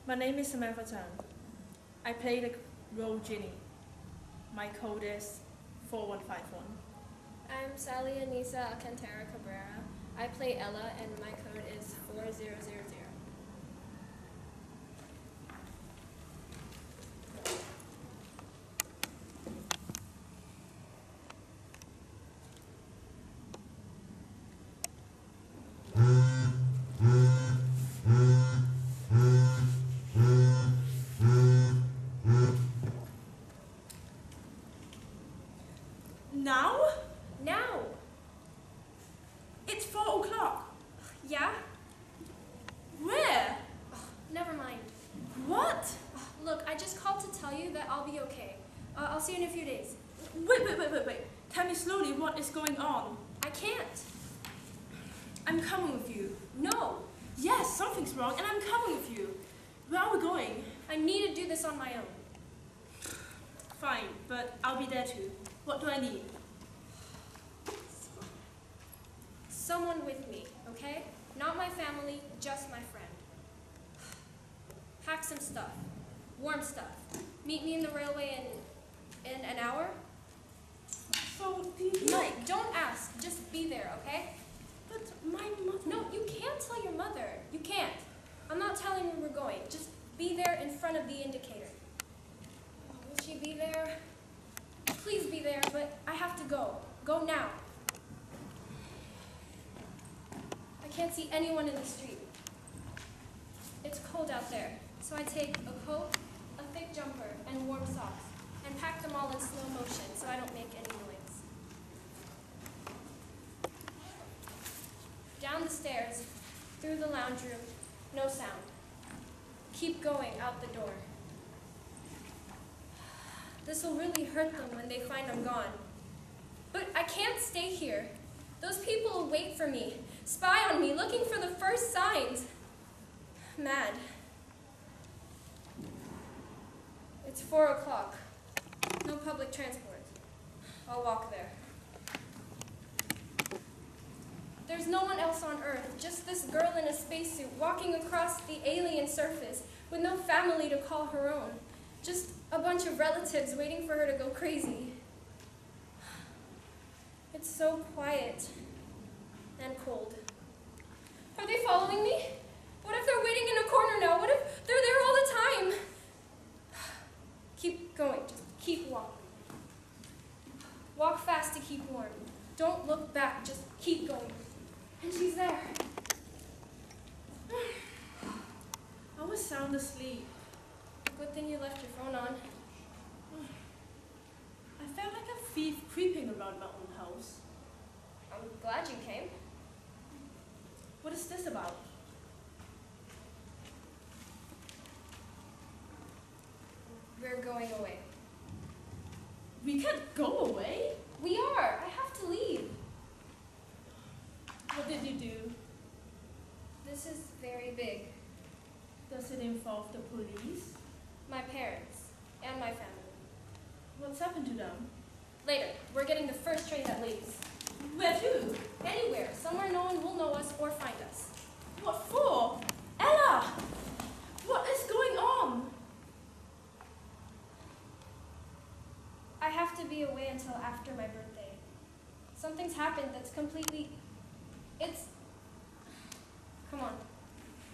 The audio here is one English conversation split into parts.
My name is Samantha Chan. I play the role Ginny. My code is 4151. I'm Sally Anissa Alcantara Cabrera. I play Ella and my code is 4000. Now? Now! It's 4 o'clock. Yeah? Where? Never mind. What? Look, I just called to tell you that I'll be okay. I'll see you in a few days. Wait. Tell me slowly what is going on. I can't. I'm coming with you. No! Yes, something's wrong and I'm coming with you. Where are we going? I need to do this on my own. Fine, but I'll be there too. What do I need? Someone with me, okay? Not my family, just my friend. Pack some stuff. Warm stuff. Meet me in the railway in an hour? So, do you No, don't ask. Just be there, okay? But my mother... No, you can't tell your mother. You can't. I'm not telling where we're going. Just be there in front of the indicator. Will she be there? Please be there, but I have to go. Go now. I can't see anyone in the street. It's cold out there, so I take a coat, a thick jumper, and warm socks, and pack them all in slow motion so I don't make any noise. Down the stairs, through the lounge room, no sound. Keep going out the door. This will really hurt them when they find I'm gone. But I can't stay here. Those people will wait for me, spy on me, looking for the first signs. Mad. It's 4 o'clock. No public transport. I'll walk there. There's no one else on Earth, just this girl in a spacesuit walking across the alien surface with no family to call her own. Just a bunch of relatives waiting for her to go crazy. It's so quiet and cold. Are they following me? What if they're waiting in a corner now? What if they're there all the time? Keep going, just keep walking. Walk fast to keep warm. Don't look back, just keep going. And she's there. I was sound asleep. Good thing you left your phone on. I felt like a thief creeping around my own house. I'm glad you came. What is this about? We're going away. We can't go away. We are. I have to leave. What did you do? This is very big. Does it involve the police? My parents and my family. What's happened to them? Later, we're getting the first train that leaves. Where to? Anywhere, somewhere no one will know us or find us. What for? Ella! What is going on? I have to be away until after my birthday. Something's happened that's completely... Come on.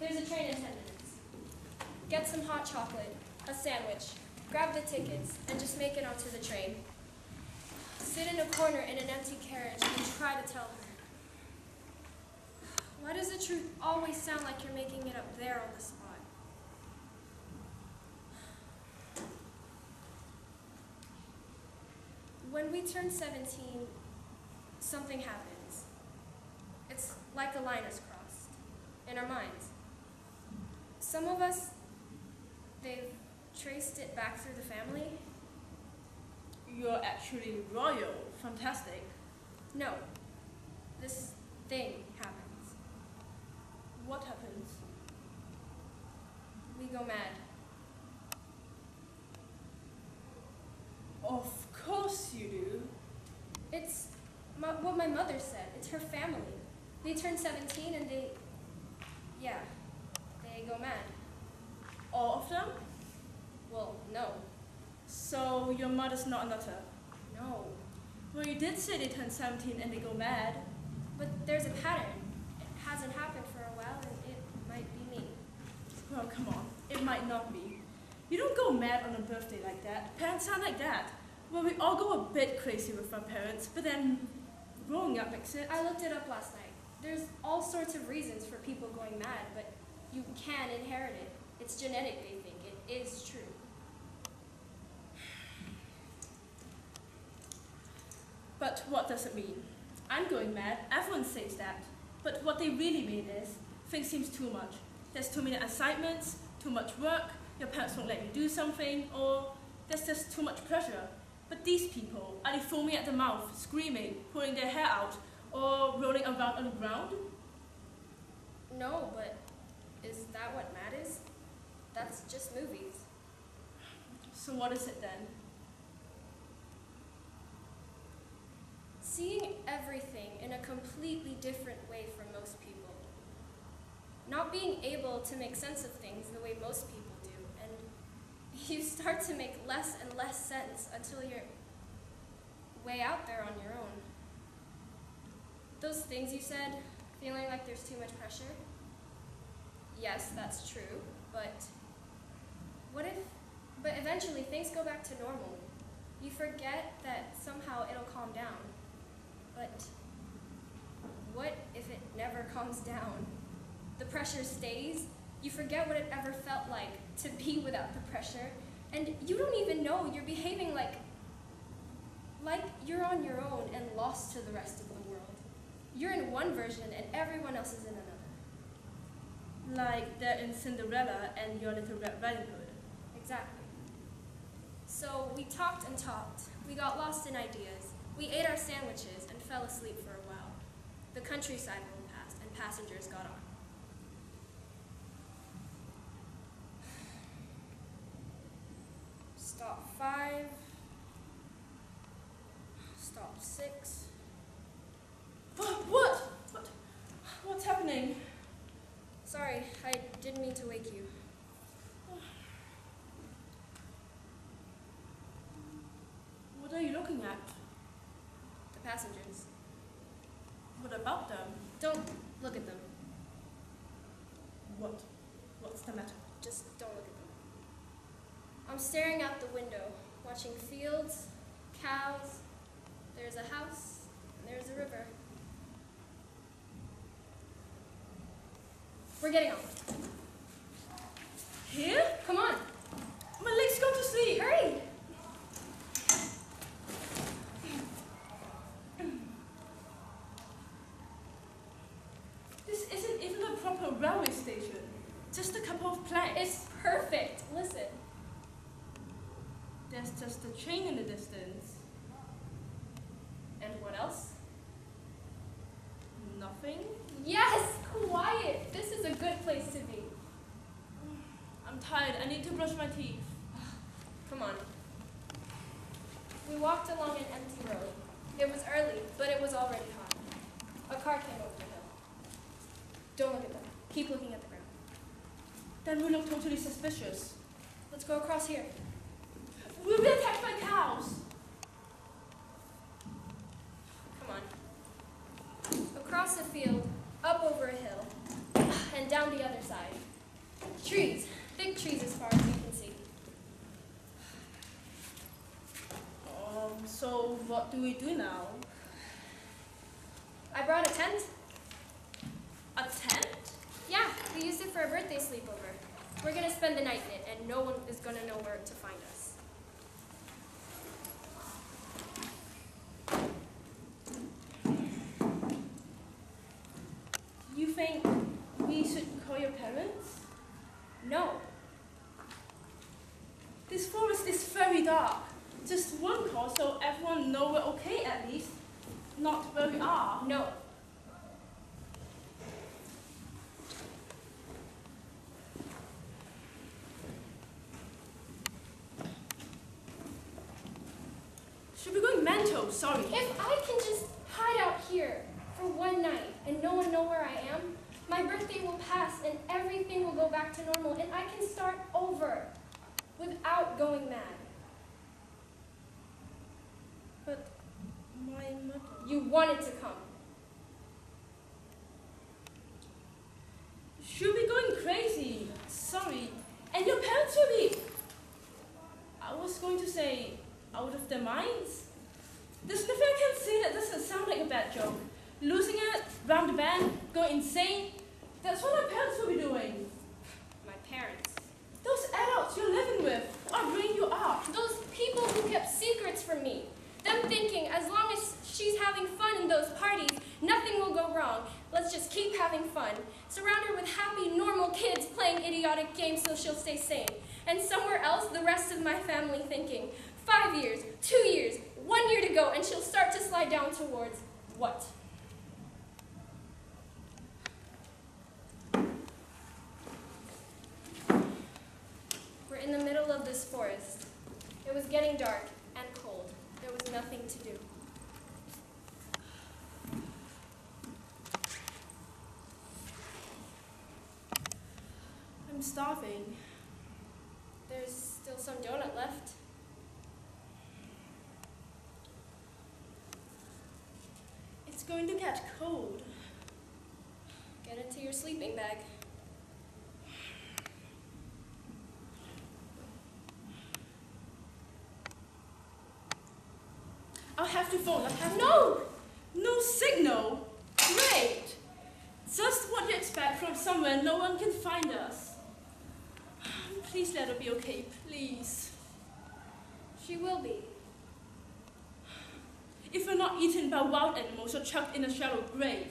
There's a train in 10 minutes. Get some hot chocolate, a sandwich, grab the tickets, and just make it onto the train. Sit in a corner in an empty carriage and try to tell her. Why does the truth always sound like you're making it up there on the spot? When we turn 17, something happens. It's like a line is crossed in our minds. Some of us, they've traced it back through the family. You're actually royal. Fantastic. No, this thing happens. What happens? We go mad. Of course you do. It's what my mother said. It's her family. They turn 17 and they go mad. All of them? Well, no. So your mother's not a nutter? No. Well, you did say they turn 17 and they go mad. But there's a pattern. It hasn't happened for a while, and it might be me. Well, come on. It might not be. You don't go mad on a birthday like that. Parents aren't like that. Well, we all go a bit crazy with our parents, but then growing up makes it. I looked it up last night. There's all sorts of reasons for people going mad, but you can inherit it. It's genetic, they think. It is true. But what does it mean? I'm going mad, everyone says that. But what they really mean is, things seems too much. There's too many assignments, too much work, your parents won't let you do something, or there's just too much pressure. But these people, are they foaming at the mouth, screaming, pulling their hair out, or rolling around on the ground? No, but is that what matters? That's just movies. So what is it then? Seeing everything in a completely different way from most people. Not being able to make sense of things the way most people do, and you start to make less and less sense until you're way out there on your own. Those things you said, feeling like there's too much pressure, yes, that's true, but eventually things go back to normal. You forget that somehow it'll calm down. But what if it never calms down? The pressure stays, you forget what it ever felt like to be without the pressure, and you don't even know you're behaving like you're on your own and lost to the rest of the world. You're in one version and everyone else is in another. Like they're in Cinderella and Your Little Red Riding Hood. Exactly. So we talked and talked, we got lost in ideas, we ate our sandwiches and fell asleep for a while. The countryside rolled past and passengers got on. Stop 5. Stop 6. What? What's happening? Sorry, I didn't mean to wake you. What are you looking at? The passengers. What about them? Don't look at them. What's the matter? Just don't look at them. I'm staring out the window, watching fields, cows, there's a house, and there's a river. We're getting on. Here? Come on, My leg's gone to sleep. hurry! This isn't even a proper railway station. Just a couple of planks. It's perfect. Listen. There's just a train in the distance. And what else? Nothing? Yes, quiet. This is a good place to be. I'm tired. I need to brush my teeth. Come on. We walked along an empty road. It was early, but it was already hot. A car came over the hill. Don't look at them. Keep looking at the ground. Then we look totally suspicious. Let's go across here. We'll be attacked by cows. Come on. Across the field, up over a hill, and down the other side. Trees. Big trees as far as you can see. So what do we do now? I brought a tent. A tent? Yeah, we used it for a birthday sleepover. We're gonna spend the night in it, and no one is gonna know where to find us. You think we should call your parents? No. This forest is very dark. Just one call so everyone know we're okay at least. Not where we are. No. Should be going mental, sorry. If I can just hide out here for one night and no one know where I am, my birthday will pass and everything will go back to normal and I can start over. without going mad. But my mother... You wanted to come. She'll be going crazy. Sorry. And your parents will be... I was going to say, out of their minds. There's nothing I can say that doesn't sound like a bad joke. Losing it, round the band, going insane. That's what my parents will be doing. My parents. Those adults you're living with are bringing you up. Those people who kept secrets from me. Them thinking as long as she's having fun in those parties, nothing will go wrong. Let's just keep having fun. Surround her with happy, normal kids playing idiotic games so she'll stay sane. And somewhere else, the rest of my family thinking, 5 years, 2 years, 1 year to go, and she'll start to slide down towards what? We're in the middle of this forest. It was getting dark and cold. There was nothing to do. I'm starving. There's still some donut left. It's going to get cold. Get into your sleeping bag. I'll have to phone. No! No signal? Great! Just what you expect from somewhere no one can find us. Please let her be okay, please. She will be. If we're not eaten by wild animals or chucked in a shallow grave,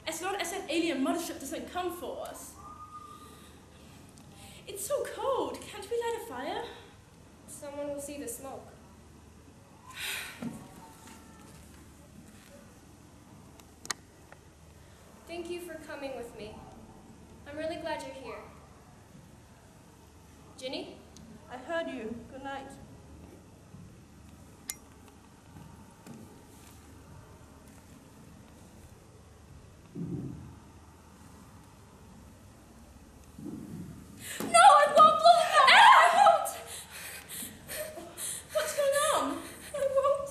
as long as an alien mothership doesn't come for us. It's so cold. Can't we light a fire? Someone will see the smoke. Thank you for coming with me. I'm really glad you're here. Ginny? I heard you. Good night. No, I won't blow it up! I won't! What's going on? I won't.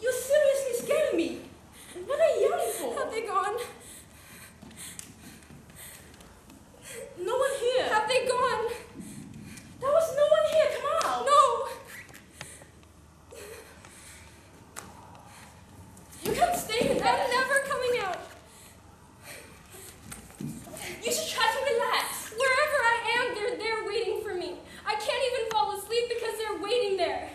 You're seriously scaring me. What are you yelling for? Have they gone? No one here. Have they gone? There was no one here. Come out. No! You can't stay in there. I'm never coming out. You should try to relax. Wherever I am, they're there waiting for me. I can't even fall asleep because they're waiting there.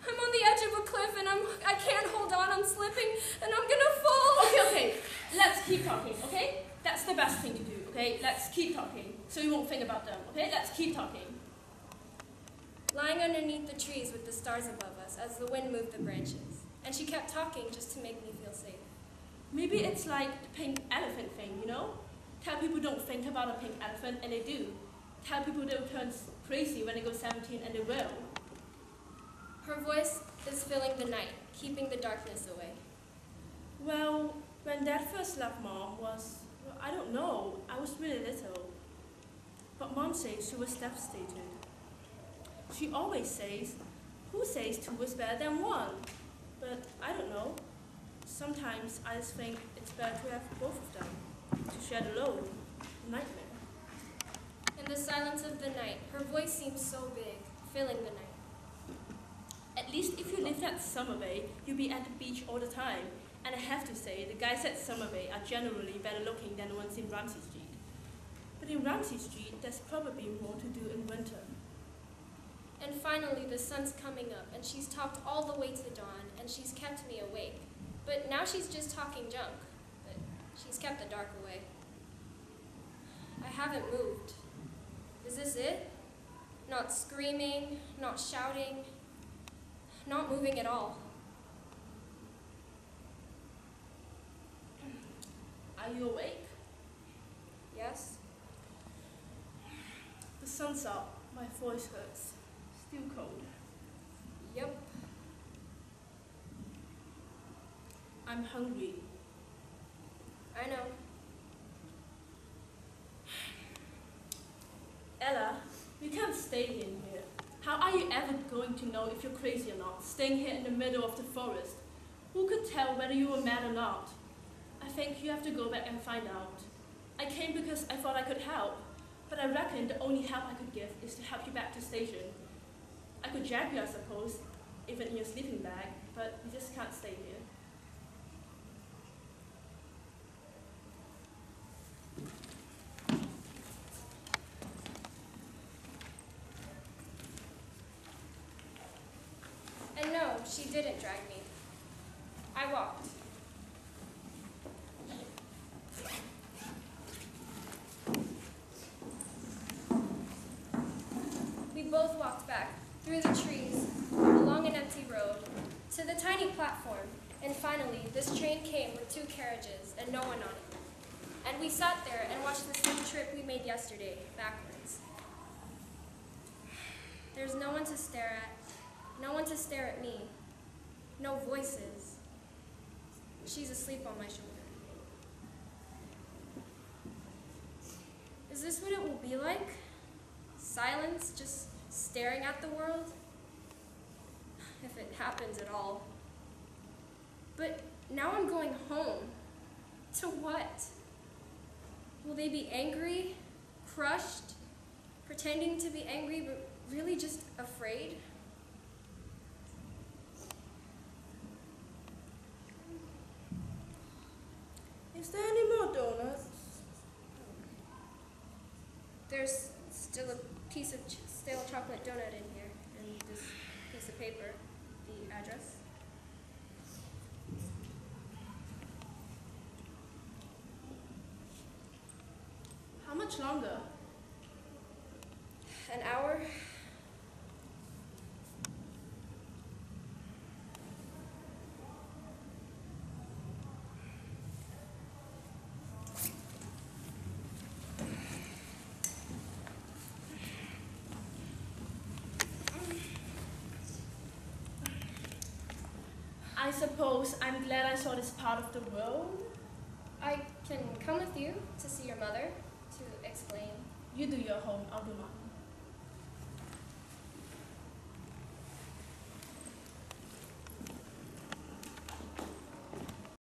I'm on the edge of a cliff and I can't hold on. I'm slipping and I'm gonna fall. Okay. Let's keep talking, okay? That's the best thing to do, okay? Let's keep talking, so you won't think about them, okay? Let's keep talking. Lying underneath the trees with the stars above us as the wind moved the branches. And she kept talking just to make me feel safe. Maybe it's like the pink elephant thing, you know? Tell people don't think about a pink elephant, and they do. Tell people they'll turn crazy when they go 17, and they will. Her voice is filling the night, keeping the darkness away. Well, when Dad first left Mom was, well, I don't know, I was really little. But Mom says she was devastated. She always says, who says 2 is better than 1? But I don't know. Sometimes I just think it's better to have both of them, to share the load, the nightmare. In the silence of the night, her voice seemed so big, filling the night. At least if you lived at Summer Bay, you'd be at the beach all the time. And I have to say, the guys at Summer Bay are generally better looking than the ones in Ramsey Street. But in Ramsey Street, there's probably more to do in winter. And finally, the sun's coming up, and she's talked all the way to dawn, and she's kept me awake. But now she's just talking junk, but she's kept the dark away. I haven't moved. Is this it? Not screaming, not shouting, not moving at all. Are you awake? Yes? The sun's up. My voice hurts. Still cold. Yep. I'm hungry. I know. Ella, we can't stay in here. How are you ever going to know if you're crazy or not, staying here in the middle of the forest? Who could tell whether you were mad or not? I think you have to go back and find out. I came because I thought I could help, but I reckon the only help I could give is to help you back to station. I could drag you, I suppose, even in your sleeping bag, but you just can't stay here. And no, she didn't drag me. I walked. We both walked back through the trees, along an empty road, to the tiny platform, and finally this train came with 2 carriages and no one on it. And we sat there and watched the same trip we made yesterday, backwards. There's no one to stare at, no one to stare at me, no voices. She's asleep on my shoulder. Is this what it will be like? Silence, just staring at the world? If it happens at all. But now I'm going home. To what? Will they be angry, crushed, pretending to be angry but really just afraid? Is there any more donuts? There's still a piece of stale chocolate donut in here, and this piece of paper, the address. How much longer? An hour? I suppose I'm glad I saw this part of the world. I can come with you to see your mother, to explain. You do your home, I'll do mine.